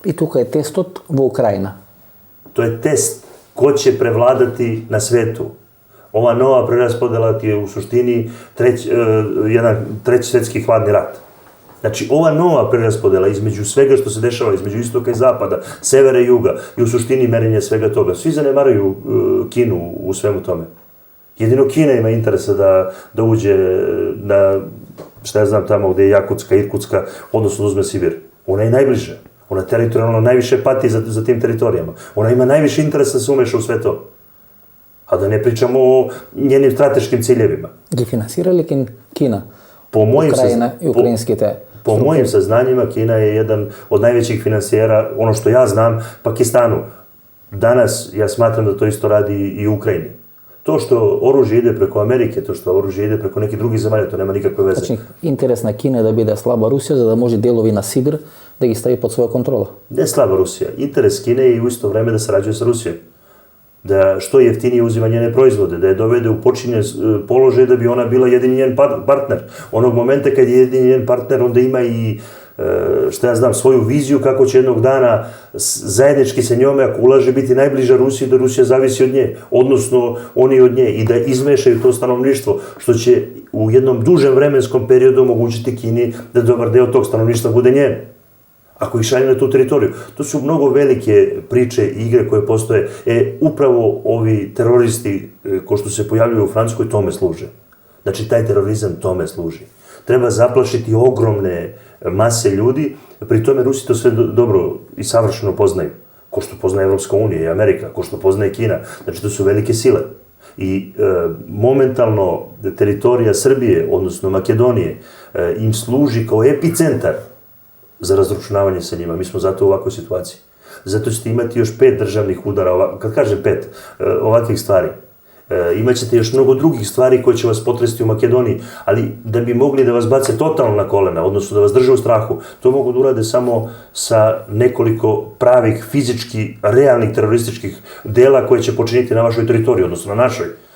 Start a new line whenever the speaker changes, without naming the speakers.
И тука е тестот во Украина.
To je test ko će prevladati na svetu. Ova nova preraspodela ti je u suštini jedan treći svetski hladni rat. Znači, ova nova preraspodela između svega što se dešava, između istoka i zapada, severa i juga, i u suštini merenje svega toga. Svi zanemaruju Kinu u svemu tome. Jedino Kina ima interesa da uđe na, šta ja znam, tamo gde je Jakutska, Irkutska, odnosno uzme Sibir. Ona je najbliže. Ona teritorijalno najviše pati za tim teritorijama. Ona ima najviše interesa da se umeša u sve to. A da ne pričamo o njenim strateškim ciljevima.
Ги финансира ли Кина?
Po mojim
Украина и украинските
Po mojim saznanjima, Kina je jedan od najvećih finansijera, ono što ja znam, Pakistanu. Danas ja smatram da to isto radi i u Ukrajini. To što oružje ide preko Amerike, to što oružje ide preko nekih drugih zemalja, to nema nikakve veze.
Значи, интерес на Кина е да биде слаба Русија, за да може делови на Сибир да ги стави под своја контрола.
Ne slaba Rusija. Interes Kine je u isto vreme da sarađuje sa Rusijom. Da što jeftinije uzima njene proizvode, da je dovede u počinjen položaj da bi ona bila jedini njen partner. Onog momenta kad je jedini njen partner, onda ima i, šta ja znam, svoju viziju kako će jednog dana zajednički sa njome, ako ulaže, biti najbliža Rusiji, da Rusija zavisi od nje, odnosno oni od nje, i da izmešaju to stanovništvo, što će u jednom dužem vremenskom periodu omogućiti Kini da dobar deo tog stanovništva bude njen, ako ih šalje na tu teritoriju. To su mnogo velike priče i igre koje postoje. Upravo ovi teroristi ko što se pojavljuju u Francuskoj tome služe. Znači, taj terorizam tome služi. Treba zaplašiti ogromne mase ljudi, pri tome Rusi to sve dobro i savršeno poznaju. Ko što poznaje Evropska unija i Amerika, ko što poznaje Kina. Znači, to su velike sile. I momentalno teritorija Srbije, odnosno Makedonije, im služi kao epicentar za razručunavanje sa njima. Mi smo zato u ovakvoj situaciji. Zato ćete imati još 5 državnih udara, kad kažem 5, ovakvih stvari. Imaćete još mnogo drugih stvari koje će vas potresti u Makedoniji, ali da bi mogli da vas bace totalno na kolena, odnosno da vas drže u strahu, to mogu da urade samo sa nekoliko pravih, fizički, realnih terorističkih dela koje će počiniti na vašoj teritoriji, odnosno na našoj.